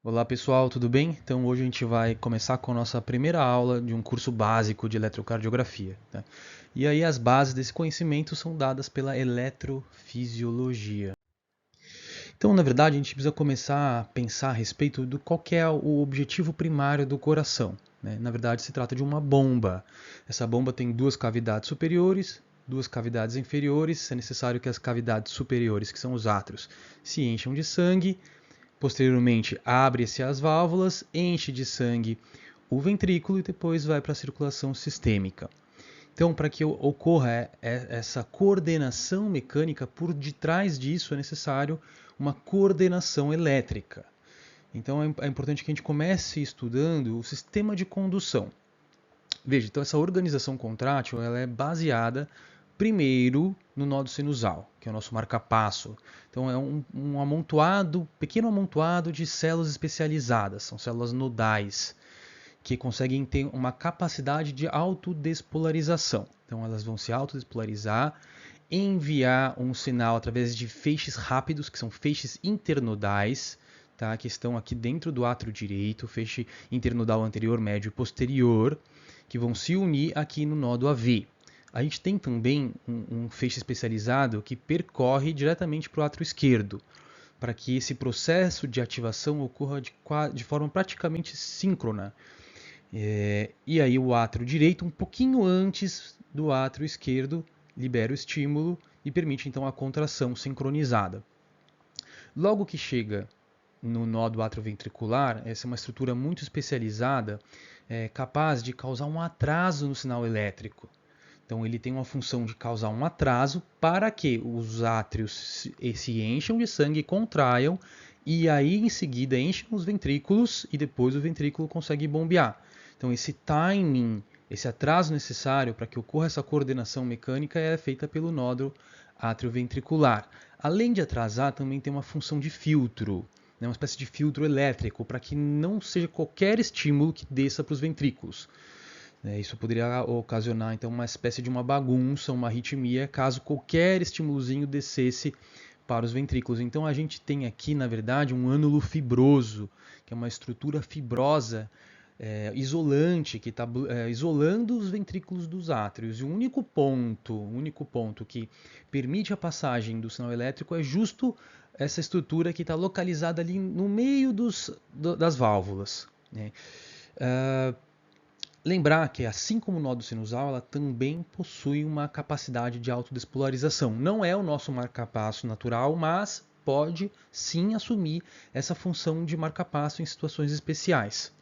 Olá pessoal, tudo bem? Então hoje a gente vai começar com a nossa primeira aula de um curso básico de eletrocardiografia, tá? E aí as bases desse conhecimento são dadas pela eletrofisiologia. Então, na verdade, a gente precisa começar a pensar a respeito do qual que é o objetivo primário do coração, né? Na verdade, se trata de uma bomba. Essa bomba tem duas cavidades superiores, duas cavidades inferiores. É necessário que as cavidades superiores, que são os átrios, se encham de sangue. Posteriormente, abre-se as válvulas, enche de sangue o ventrículo e depois vai para a circulação sistêmica. Então, para que ocorra essa coordenação mecânica, por detrás disso é necessário uma coordenação elétrica. Então, é importante que a gente comece estudando o sistema de condução. Veja, então essa organização contrátil ela é baseada primeiro no nó sinusal, que é o nosso marcapasso. Então é um amontoado, pequeno amontoado de células especializadas, são células nodais, que conseguem ter uma capacidade de autodespolarização. Então elas vão se autodespolarizar, enviar um sinal através de feixes rápidos, que são feixes internodais, tá? Que estão aqui dentro do átrio direito, feixe internodal anterior, médio e posterior, que vão se unir aqui no nódo AV. A gente tem também um feixe especializado que percorre diretamente para o átrio esquerdo, para que esse processo de ativação ocorra de forma praticamente síncrona. E aí o átrio direito, um pouquinho antes do átrio esquerdo, libera o estímulo e permite então a contração sincronizada. Logo que chega no nódo atrioventricular, essa é uma estrutura muito especializada, capaz de causar um atraso no sinal elétrico. Então ele tem uma função de causar um atraso para que os átrios se encham de sangue e contraiam, e aí em seguida enchem os ventrículos e depois o ventrículo consegue bombear. Então esse timing, esse atraso necessário para que ocorra essa coordenação mecânica é feita pelo nódulo atrioventricular. Além de atrasar, também tem uma função de filtro, né, uma espécie de filtro elétrico, para que não seja qualquer estímulo que desça para os ventrículos. Isso poderia ocasionar então uma espécie de uma bagunça, uma arritmia, caso qualquer estímulozinho descesse para os ventrículos. Então a gente tem aqui, na verdade, um ânulo fibroso, que é uma estrutura fibrosa isolante, que está isolando os ventrículos dos átrios. E o único ponto que permite a passagem do sinal elétrico é justo essa estrutura que está localizada ali no meio das válvulas, né? Lembrar que, assim como o nódo sinusal, ela também possui uma capacidade de autodespolarização. Não é o nosso marcapasso natural, mas pode sim assumir essa função de marcapasso em situações especiais.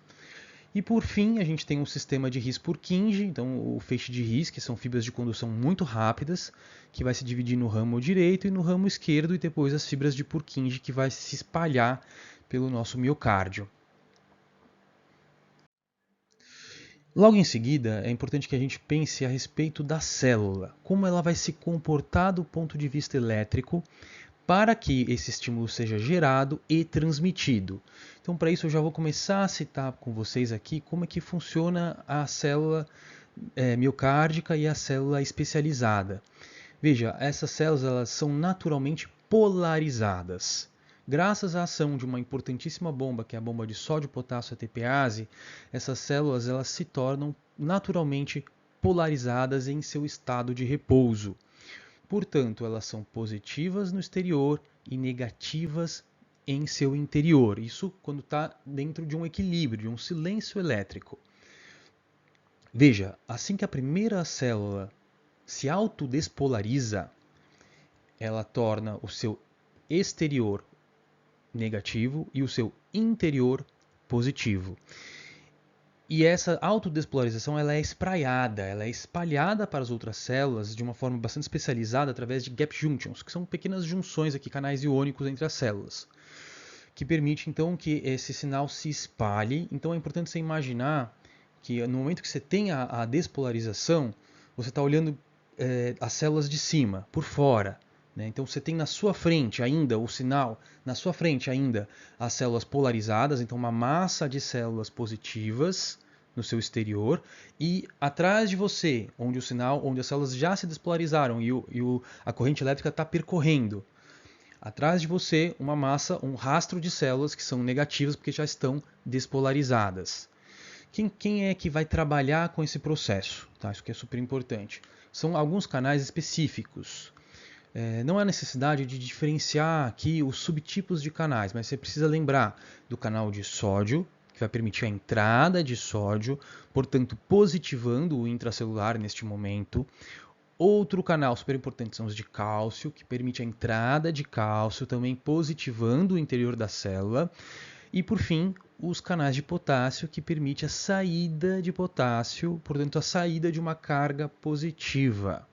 E por fim, a gente tem um sistema de His-Purkinje, então o feixe de His, que são fibras de condução muito rápidas, que vai se dividir no ramo direito e no ramo esquerdo, e depois as fibras de Purkinje, que vai se espalhar pelo nosso miocárdio. Logo em seguida, é importante que a gente pense a respeito da célula, como ela vai se comportar do ponto de vista elétrico para que esse estímulo seja gerado e transmitido. Então, para isso, eu já vou começar a citar com vocês aqui como é que funciona a célula miocárdica e a célula especializada. Veja, essas células elas são naturalmente polarizadas. Graças à ação de uma importantíssima bomba, que é a bomba de sódio-potássio ATPase, essas células elas se tornam naturalmente polarizadas em seu estado de repouso. Portanto, elas são positivas no exterior e negativas em seu interior. Isso quando está dentro de um equilíbrio, de um silêncio elétrico. Veja, assim que a primeira célula se autodespolariza, ela torna o seu exterior negativo e o seu interior positivo. E essa autodespolarização ela é espraiada, ela é espalhada para as outras células de uma forma bastante especializada através de gap junctions, que são pequenas junções aqui, canais iônicos entre as células, que permite então que esse sinal se espalhe. Então é importante você imaginar que no momento que você tem a despolarização, você está olhando as células de cima, por fora. Né? Então você tem na sua frente ainda o sinal, na sua frente ainda as células polarizadas, então uma massa de células positivas no seu exterior, e atrás de você, onde o sinal, onde as células já se despolarizaram e a corrente elétrica está percorrendo, Atrás de você, uma massa, um rastro de células que são negativas porque já estão despolarizadas. Quem é que vai trabalhar com esse processo? Tá? Isso que é super importante. São alguns canais específicos. Não há necessidade de diferenciar aqui os subtipos de canais, mas você precisa lembrar do canal de sódio, que vai permitir a entrada de sódio, portanto positivando o intracelular neste momento. Outro canal super importante são os de cálcio, que permite a entrada de cálcio, também positivando o interior da célula. E por fim, os canais de potássio, que permite a saída de potássio, portanto a saída de uma carga positiva.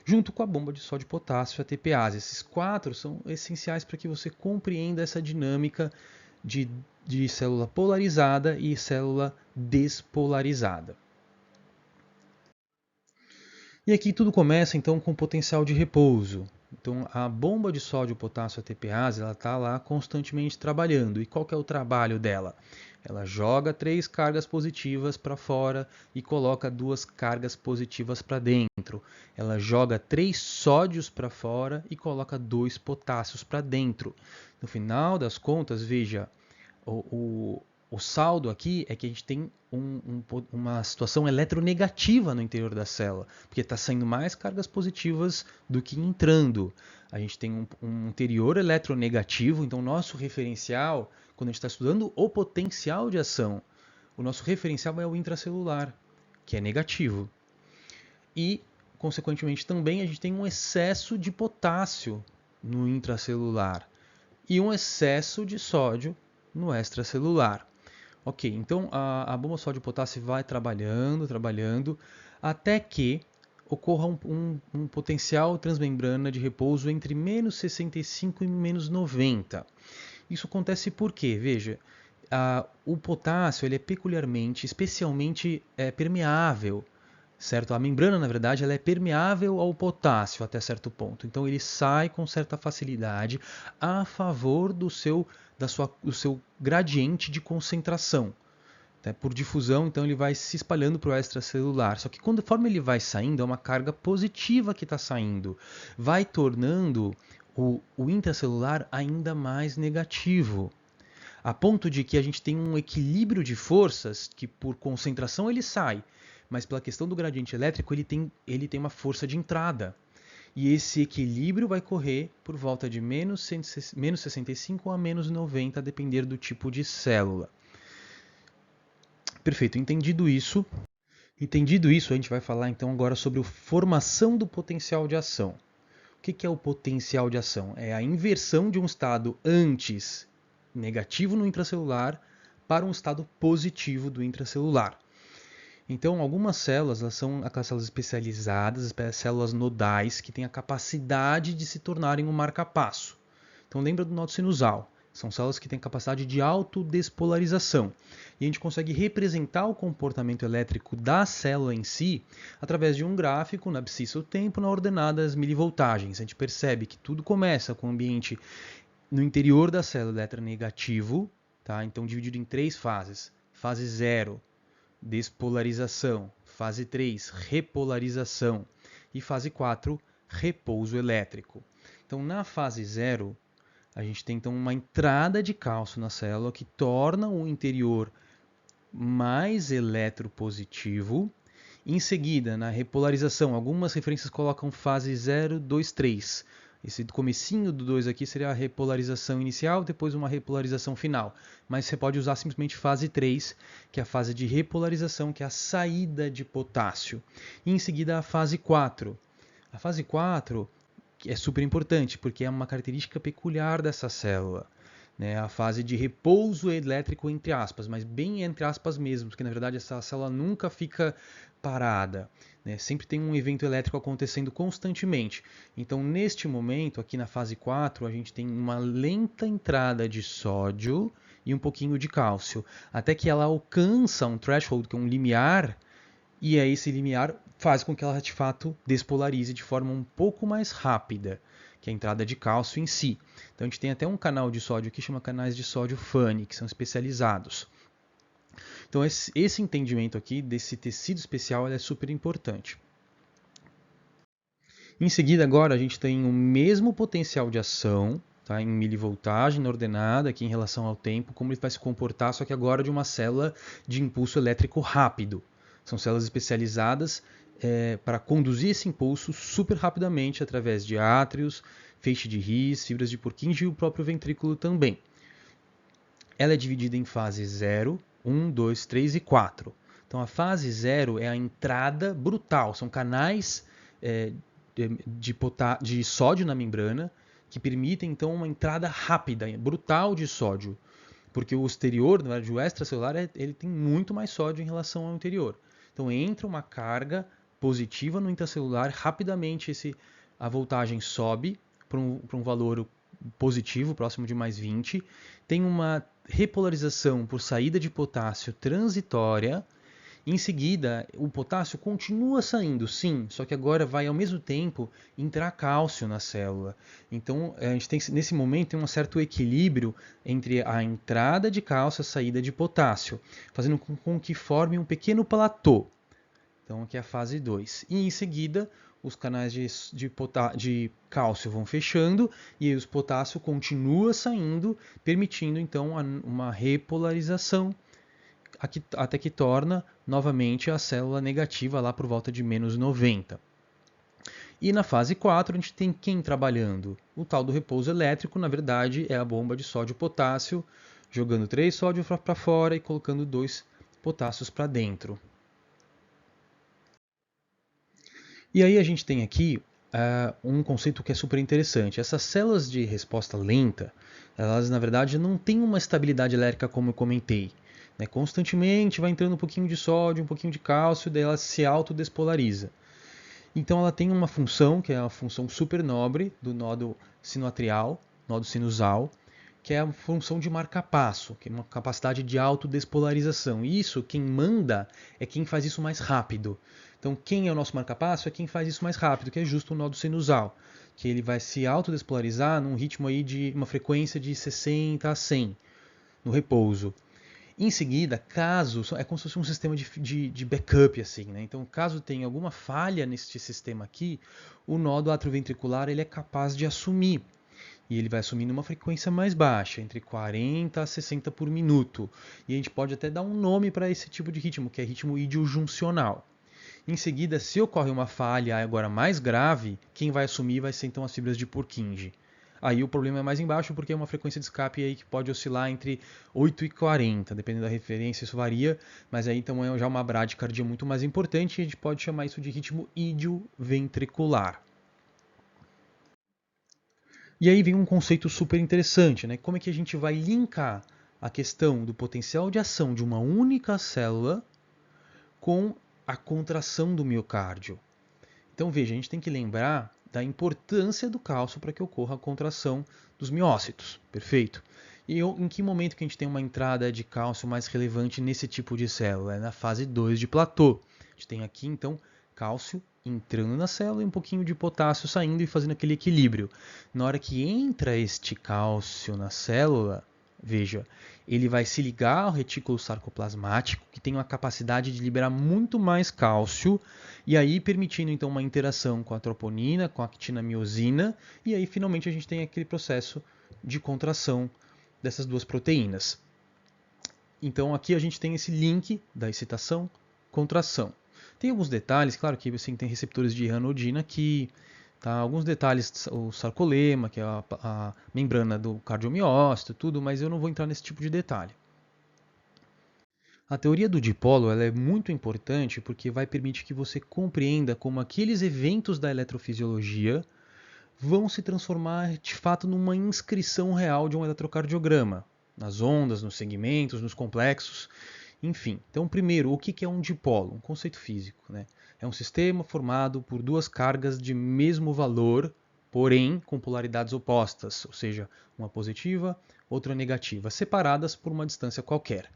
Junto com a bomba de sódio e potássio, a TPase. Esses 4 são essenciais para que você compreenda essa dinâmica de célula polarizada e célula despolarizada. E aqui tudo começa então com potencial de repouso. Então a bomba de sódio, potássio, a TPase, ela está lá constantemente trabalhando. E qual que é o trabalho dela? Ela joga 3 cargas positivas para fora e coloca 2 cargas positivas para dentro. Ela joga 3 sódios para fora e coloca 2 potássios para dentro. No final das contas, veja, o saldo aqui é que a gente tem uma situação eletronegativa no interior da célula, porque está saindo mais cargas positivas do que entrando. A gente tem um interior eletronegativo, então nosso referencial, quando a gente está estudando o potencial de ação, o nosso referencial é o intracelular, que é negativo. E, consequentemente, também a gente tem um excesso de potássio no intracelular e um excesso de sódio no extracelular. Ok, então a bomba sódio potássio vai trabalhando, até que ocorra um potencial transmembrana de repouso entre menos 65 e menos 90. Isso acontece porque, veja, o potássio ele é peculiarmente, especialmente permeável, certo? A membrana, na verdade, ela é permeável ao potássio até certo ponto. Então ele sai com certa facilidade a favor do seu gradiente de concentração. Por difusão, então ele vai se espalhando para o extracelular. Só que conforme ele vai saindo, é uma carga positiva que está saindo, vai tornando o intracelular ainda mais negativo. A ponto de que a gente tem um equilíbrio de forças que por concentração ele sai, mas pela questão do gradiente elétrico ele tem uma força de entrada. E esse equilíbrio vai correr por volta de menos 65 a menos 90, a depender do tipo de célula. Perfeito, entendido isso, a gente vai falar então agora sobre a formação do potencial de ação. O que é o potencial de ação? É a inversão de um estado antes negativo no intracelular para um estado positivo do intracelular. Então, algumas células elas são aquelas células especializadas, células nodais, que têm a capacidade de se tornarem um marca-passo. Então, lembra do nó sinusal. São células que têm capacidade de autodespolarização. E a gente consegue representar o comportamento elétrico da célula em si através de um gráfico na abscissa do tempo, na ordenada das milivoltagens. A gente percebe que tudo começa com o ambiente no interior da célula eletronegativo, tá? Então dividido em 3 fases. Fase 0, despolarização. Fase 3, repolarização. E fase 4, repouso elétrico. Então na fase 0, a gente tem então uma entrada de cálcio na célula que torna o interior mais eletropositivo. Em seguida, na repolarização, algumas referências colocam fase 0, 2, 3. Esse comecinho do 2 aqui seria a repolarização inicial, depois uma repolarização final. Mas você pode usar simplesmente fase 3, que é a fase de repolarização, que é a saída de potássio. E em seguida a fase 4. A fase 4 é super importante, porque é uma característica peculiar dessa célula. A fase de repouso elétrico, entre aspas, mas bem entre aspas mesmo, porque na verdade essa célula nunca fica parada. Sempre tem um evento elétrico acontecendo constantemente. Então, neste momento, aqui na fase 4, a gente tem uma lenta entrada de sódio e um pouquinho de cálcio, até que ela alcança um threshold, que é um limiar, e aí esse limiar faz com que ela de fato despolarize de forma um pouco mais rápida, que é a entrada de cálcio em si. Então a gente tem até um canal de sódio que chama canais de sódio FANI, que são especializados. Então esse entendimento aqui desse tecido especial é super importante. Em seguida agora a gente tem o mesmo potencial de ação, tá? Em milivoltagem, na ordenada, aqui em relação ao tempo, como ele vai se comportar, só que agora de uma célula de impulso elétrico rápido. São células especializadas para conduzir esse impulso super rapidamente através de átrios, feixe de His, fibras de Purkinje e o próprio ventrículo também. Ela é dividida em fase 0, 1, 2, 3 e 4. Então a fase 0 é a entrada brutal, são canais de sódio na membrana que permitem então uma entrada rápida, brutal de sódio, porque o exterior, na verdade, o extracelular, ele tem muito mais sódio em relação ao interior. Então entra uma carga positiva no intracelular, rapidamente a voltagem sobe para um valor positivo, próximo de mais 20, tem uma repolarização por saída de potássio transitória. Em seguida, o potássio continua saindo, sim, só que agora vai ao mesmo tempo entrar cálcio na célula. Então, a gente tem, nesse momento, tem um certo equilíbrio entre a entrada de cálcio e a saída de potássio, fazendo com que forme um pequeno platô. Então, aqui é a fase 2. E em seguida, os canais de cálcio vão fechando e os potássio continua saindo, permitindo então uma repolarização até que torna novamente a célula negativa lá por volta de menos 90. E na fase 4 a gente tem quem trabalhando? O tal do repouso elétrico, na verdade, é a bomba de sódio e potássio, jogando 3 sódios para fora e colocando 2 potássios para dentro. E aí a gente tem aqui um conceito que é super interessante. Essas células de resposta lenta, elas na verdade não têm uma estabilidade elétrica como eu comentei. Constantemente vai entrando um pouquinho de sódio, um pouquinho de cálcio, daí ela se autodespolariza. Então ela tem uma função, que é a função super nobre do nodo sinoatrial, nodo sinusal, que é a função de marca-passo, que é uma capacidade de autodespolarização. E isso, quem manda, é quem faz isso mais rápido. Então quem é o nosso marca-passo é quem faz isso mais rápido, que é justo o nodo sinusal, que ele vai se autodespolarizar num ritmo aí de uma frequência de 60 a 100 no repouso. Em seguida, caso, é como se fosse um sistema de backup, assim, né? Então, caso tenha alguma falha neste sistema aqui, o nodo atrioventricular ele é capaz de assumir. E ele vai assumir numa frequência mais baixa, entre 40 a 60 por minuto. E a gente pode até dar um nome para esse tipo de ritmo, que é ritmo idiojuncional. Em seguida, se ocorre uma falha agora mais grave, quem vai assumir vai ser então as fibras de Purkinje. Aí o problema é mais embaixo porque é uma frequência de escape aí que pode oscilar entre 8 e 40, dependendo da referência, isso varia, mas aí então é já uma bradicardia muito mais importante e a gente pode chamar isso de ritmo idioventricular. E aí vem um conceito super interessante, né? Como é que a gente vai linkar a questão do potencial de ação de uma única célula com a contração do miocárdio. Então veja, a gente tem que lembrar da importância do cálcio para que ocorra a contração dos miócitos, perfeito? E em que momento que a gente tem uma entrada de cálcio mais relevante nesse tipo de célula? É na fase 2 de platô. A gente tem aqui então cálcio entrando na célula e um pouquinho de potássio saindo e fazendo aquele equilíbrio. Na hora que entra este cálcio na célula, veja, ele vai se ligar ao retículo sarcoplasmático, que tem uma capacidade de liberar muito mais cálcio, e aí permitindo então uma interação com a troponina, com a actinamiosina, e aí finalmente a gente tem aquele processo de contração dessas duas proteínas. Então aqui a gente tem esse link da excitação, contração. Tem alguns detalhes, claro que você tem receptores de ranodina que alguns detalhes, o sarcolema, que é a membrana do cardiomiócito, tudo, mas eu não vou entrar nesse tipo de detalhe. A teoria do dipolo ela é muito importante porque vai permitir que você compreenda como aqueles eventos da eletrofisiologia vão se transformar de fato numa inscrição real de um eletrocardiograma, nas ondas, nos segmentos, nos complexos, enfim. Então, primeiro, o que é um dipolo? Um conceito físico, né? É um sistema formado por duas cargas de mesmo valor, porém com polaridades opostas, ou seja, uma positiva, outra negativa, separadas por uma distância qualquer.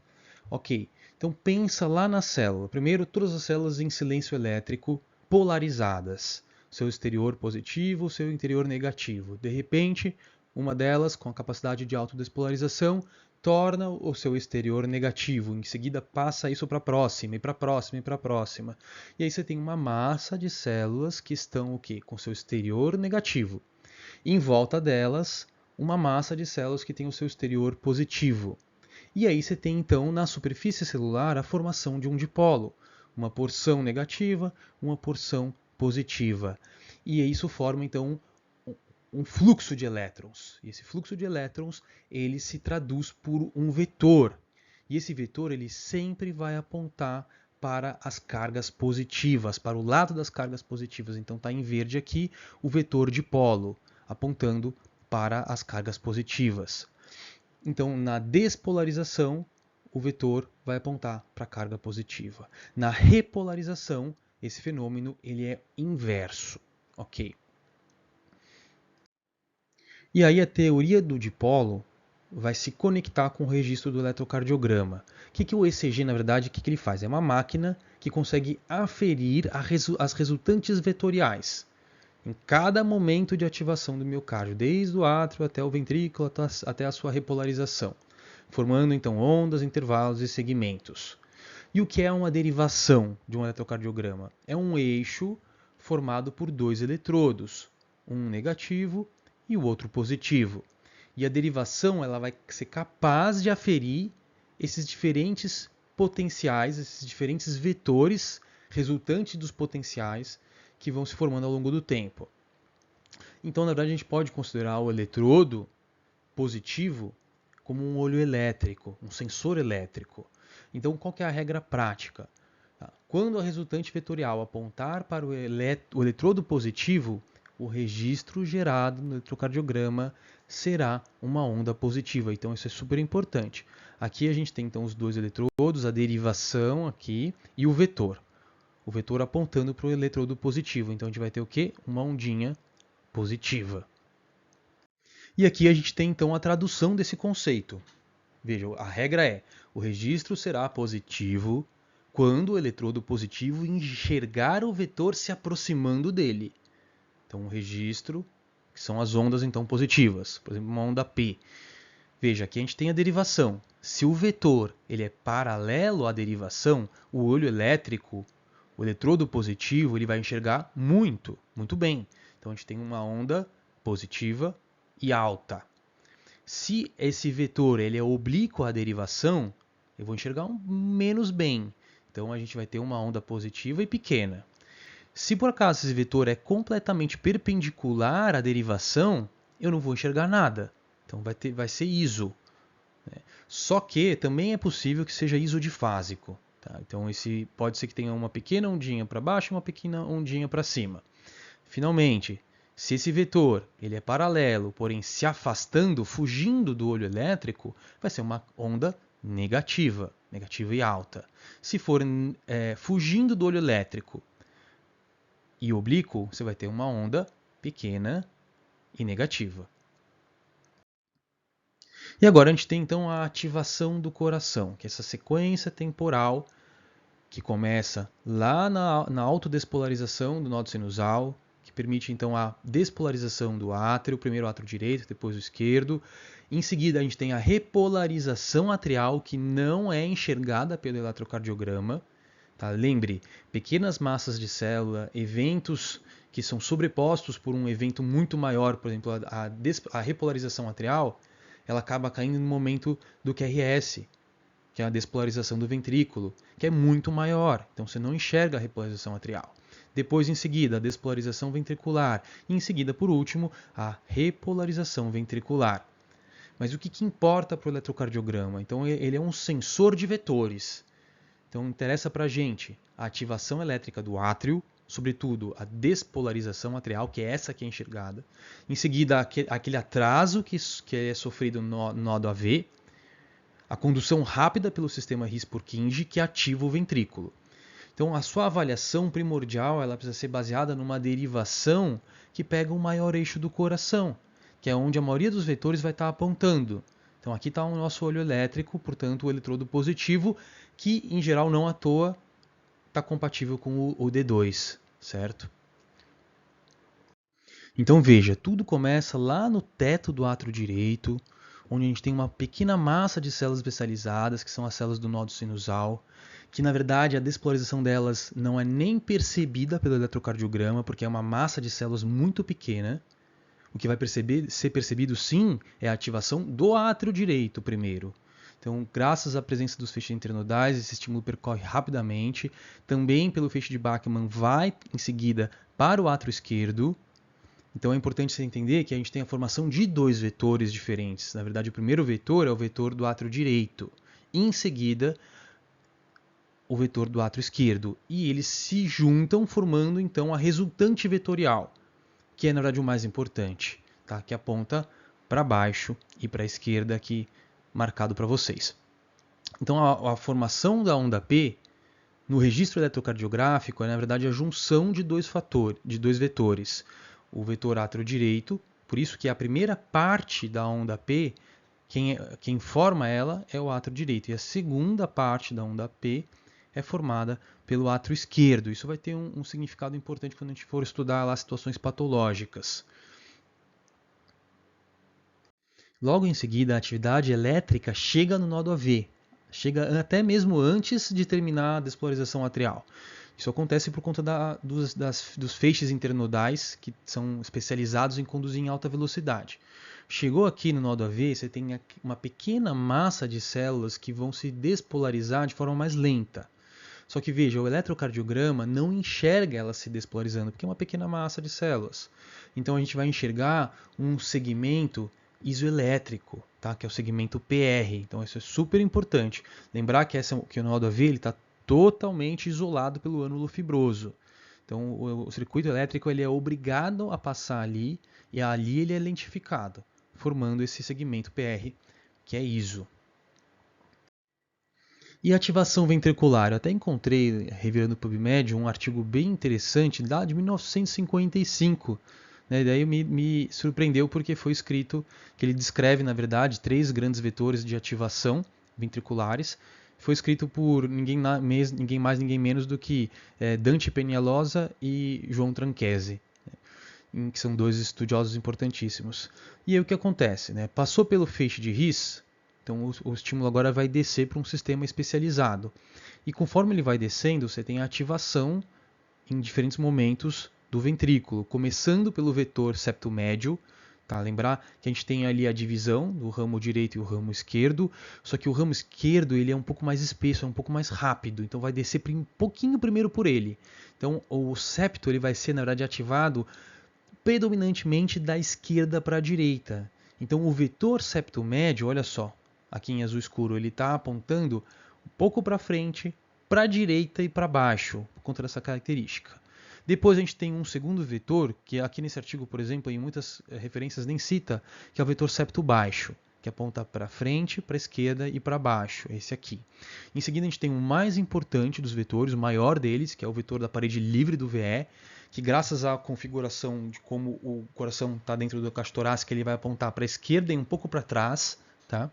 Ok, então pensa lá na célula. Primeiro, todas as células em silêncio elétrico polarizadas. Seu exterior positivo, seu interior negativo. De repente, uma delas, com a capacidade de autodespolarização, torna o seu exterior negativo. Em seguida, passa isso para a próxima, e para a próxima, e para a próxima. E aí você tem uma massa de células que estão o quê? Com seu exterior negativo. Em volta delas, uma massa de células que tem o seu exterior positivo. E aí você tem então na superfície celular a formação de um dipolo, uma porção negativa, uma porção positiva. E isso forma então um fluxo de elétrons. E esse fluxo de elétrons, ele se traduz por um vetor. E esse vetor ele sempre vai apontar para as cargas positivas, para o lado das cargas positivas. Então está em verde aqui o vetor dipolo, apontando para as cargas positivas. Então, na despolarização, o vetor vai apontar para a carga positiva. Na repolarização, esse fenômeno ele é inverso. Ok? E aí a teoria do dipolo vai se conectar com o registro do eletrocardiograma. O que o ECG, na verdade, o que ele faz? É uma máquina que consegue aferir as resultantes vetoriais em cada momento de ativação do miocárdio, desde o átrio até o ventrículo, até a sua repolarização, formando então ondas, intervalos e segmentos. E o que é uma derivação de um eletrocardiograma? É um eixo formado por dois eletrodos, um negativo e o outro positivo. E a derivação ela vai ser capaz de aferir esses diferentes potenciais, esses diferentes vetores resultantes dos potenciais que vão se formando ao longo do tempo. Então, na verdade, a gente pode considerar o eletrodo positivo como um olho elétrico, um sensor elétrico. Então, qual que é a regra prática? Quando a resultante vetorial apontar para o eletrodo positivo, o registro gerado no eletrocardiograma será uma onda positiva. Então, isso é super importante. Aqui a gente tem então os dois eletrodos, a derivação aqui e o vetor. O vetor apontando para o eletrodo positivo. Então, a gente vai ter o quê? Uma ondinha positiva. E aqui a gente tem então a tradução desse conceito. Veja, a regra é: o registro será positivo quando o eletrodo positivo enxergar o vetor se aproximando dele. Então, o registro, que são as ondas então positivas, por exemplo, uma onda P. Veja, aqui a gente tem a derivação. Se o vetor ele é paralelo à derivação, o olho elétrico, o eletrodo positivo, ele vai enxergar muito bem. Então, a gente tem uma onda positiva e alta. Se esse vetor ele é oblíquo à derivação, eu vou enxergar menos bem. Então a gente vai ter uma onda positiva e pequena. Se por acaso esse vetor é completamente perpendicular à derivação, eu não vou enxergar nada. Então vai ser iso. Só que também é possível que seja isodifásico. Tá? Então esse pode ser que tenha uma pequena ondinha para baixo e uma pequena ondinha para cima. Finalmente, se esse vetor ele é paralelo, porém se afastando, fugindo do olho elétrico, vai ser uma onda negativa e alta. Se for fugindo do olho elétrico e oblíquo, você vai ter uma onda pequena e negativa. E agora a gente tem então a ativação do coração, que é essa sequência temporal que começa lá na autodespolarização do nódo sinusal, que permite então a despolarização do átrio, primeiro o átrio direito, depois o esquerdo. Em seguida a gente tem a repolarização atrial, que não é enxergada pelo eletrocardiograma. Tá? Lembre, pequenas massas de célula, eventos que são sobrepostos por um evento muito maior, por exemplo, a repolarização atrial, ela acaba caindo no momento do QRS, que é a despolarização do ventrículo, que é muito maior. Então você não enxerga a repolarização atrial. Depois, em seguida, a despolarização ventricular. E em seguida, por último, a repolarização ventricular. Mas o que importa para o eletrocardiograma? Então ele é um sensor de vetores. Então interessa para a gente a ativação elétrica do átrio, sobretudo a despolarização atrial, que é essa que é enxergada. Em seguida, aquele atraso que é sofrido no nódo AV, a condução rápida pelo sistema His-Purkinje, que ativa o ventrículo. Então, a sua avaliação primordial ela precisa ser baseada numa derivação que pega o maior eixo do coração, que é onde a maioria dos vetores vai estar apontando. Então, aqui está o nosso olho elétrico, portanto, o eletrodo positivo, que, em geral, não à toa, está compatível com o D2, certo? Então, veja, tudo começa lá no teto do átrio direito, onde a gente tem uma pequena massa de células especializadas, que são as células do nódo sinusal, que na verdade a despolarização delas não é nem percebida pelo eletrocardiograma, porque é uma massa de células muito pequena. O que vai ser percebido sim é a ativação do átrio direito primeiro. Então, graças à presença dos feixes internodais, esse estímulo percorre rapidamente. Também pelo feixe de Bachmann vai em seguida para o átrio esquerdo. Então é importante você entender que a gente tem a formação de dois vetores diferentes. Na verdade, o primeiro vetor é o vetor do átrio direito. Em seguida, o vetor do átrio esquerdo. E eles se juntam formando então a resultante vetorial, que é na verdade o mais importante, tá? Que aponta para baixo e para a esquerda aqui marcado para vocês. Então a formação da onda P no registro eletrocardiográfico é na verdade a junção de dois vetores. O vetor átrio direito, por isso que a primeira parte da onda P, quem forma ela é o átrio direito, e a segunda parte da onda P é formada pelo átrio esquerdo. Isso vai ter um significado importante quando a gente for estudar lá situações patológicas. Logo em seguida, a atividade elétrica chega no nódo AV, chega até mesmo antes de terminar a despolarização atrial. Isso acontece por conta dos feixes internodais, que são especializados em conduzir em alta velocidade. Chegou aqui no nódo AV, você tem uma pequena massa de células que vão se despolarizar de forma mais lenta. Só que veja, o eletrocardiograma não enxerga ela se despolarizando, porque é uma pequena massa de células. Então a gente vai enxergar um segmento isoelétrico, tá? Que é o segmento PR. Então isso é super importante. Lembrar que o nódo AV está totalmente isolado pelo ânulo fibroso. Então o circuito elétrico ele é obrigado a passar ali e ali ele é lentificado, formando esse segmento PR, que é ISO. E ativação ventricular? Eu até encontrei, revirando o PubMed, um artigo bem interessante, lá de 1955. Né? Daí me surpreendeu porque foi escrito que ele descreve, na verdade, 3 grandes vetores de ativação ventriculares. Foi escrito por ninguém mais, ninguém menos do que Dante Peñalosa e João Tranchese, que são 2 estudiosos importantíssimos. E aí o que acontece? Né? Passou pelo feixe de His. Então o estímulo agora vai descer para um sistema especializado. E conforme ele vai descendo, você tem a ativação em diferentes momentos do ventrículo, começando pelo vetor septo médio. Tá? Lembrar que a gente tem ali a divisão do ramo direito e o ramo esquerdo, só que o ramo esquerdo ele é um pouco mais espesso, é um pouco mais rápido, então vai descer um pouquinho primeiro por ele. Então o septo ele vai ser, na verdade, ativado predominantemente da esquerda para a direita. Então o vetor septo médio, olha só, aqui em azul escuro, ele está apontando um pouco para frente, para a direita e para baixo, por conta dessa característica. Depois a gente tem um segundo vetor, que aqui nesse artigo, por exemplo, em muitas referências nem cita, que é o vetor septo baixo, que aponta para frente, para a esquerda e para baixo, esse aqui. Em seguida a gente tem o mais importante dos vetores, o maior deles, que é o vetor da parede livre do VE, que graças à configuração de como o coração está dentro da caixa torácica, ele vai apontar para a esquerda e um pouco para trás, tá?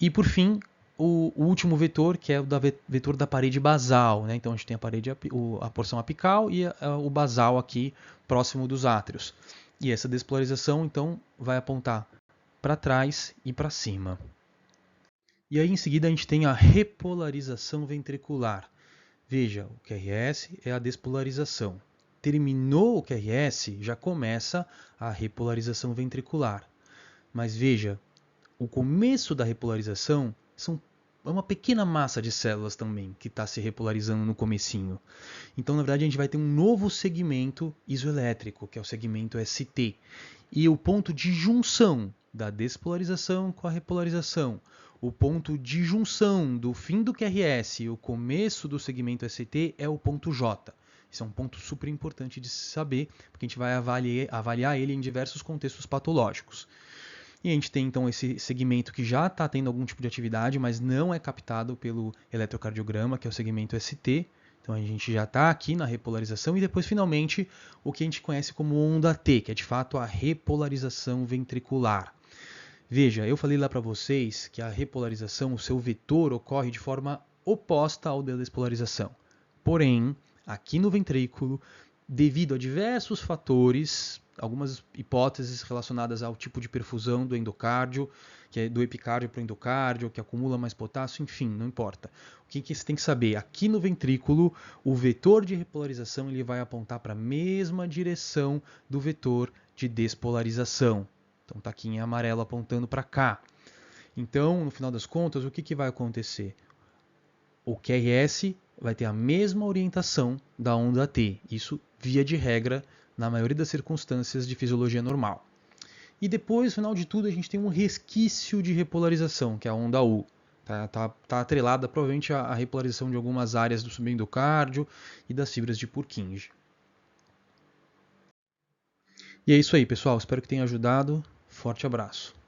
E por fim, o último vetor, que é o vetor da parede basal, né? Então a gente tem a porção apical e o basal aqui próximo dos átrios. E essa despolarização então vai apontar para trás e para cima. E aí em seguida a gente tem a repolarização ventricular. Veja, o QRS é a despolarização. Terminou o QRS, já começa a repolarização ventricular. Mas veja, o começo da repolarização é uma pequena massa de células também que está se repolarizando no comecinho. Então, na verdade, a gente vai ter um novo segmento isoelétrico, que é o segmento ST. E o ponto de junção da despolarização com a repolarização, o ponto de junção do fim do QRS e o começo do segmento ST é o ponto J. Isso é um ponto super importante de se saber, porque a gente vai avaliar ele em diversos contextos patológicos. E a gente tem então esse segmento que já está tendo algum tipo de atividade, mas não é captado pelo eletrocardiograma, que é o segmento ST. Então a gente já está aqui na repolarização e depois finalmente o que a gente conhece como onda T, que é de fato a repolarização ventricular. Veja, eu falei lá para vocês que a repolarização, o seu vetor, ocorre de forma oposta ao da despolarização. Porém, aqui no ventrículo, devido a diversos fatores, algumas hipóteses relacionadas ao tipo de perfusão do endocárdio, que é do epicárdio para o endocárdio, que acumula mais potássio, enfim, não importa. O que você tem que saber? Aqui no ventrículo, o vetor de repolarização ele vai apontar para a mesma direção do vetor de despolarização. Então está aqui em amarelo apontando para cá. Então, no final das contas, o que vai acontecer? O QRS vai ter a mesma orientação da onda T. Isso, via de regra, na maioria das circunstâncias de fisiologia normal. E depois, no final de tudo, a gente tem um resquício de repolarização, que é a onda U. Tá atrelada provavelmente à repolarização de algumas áreas do subendocárdio e das fibras de Purkinje. E é isso aí, pessoal. Espero que tenha ajudado. Forte abraço.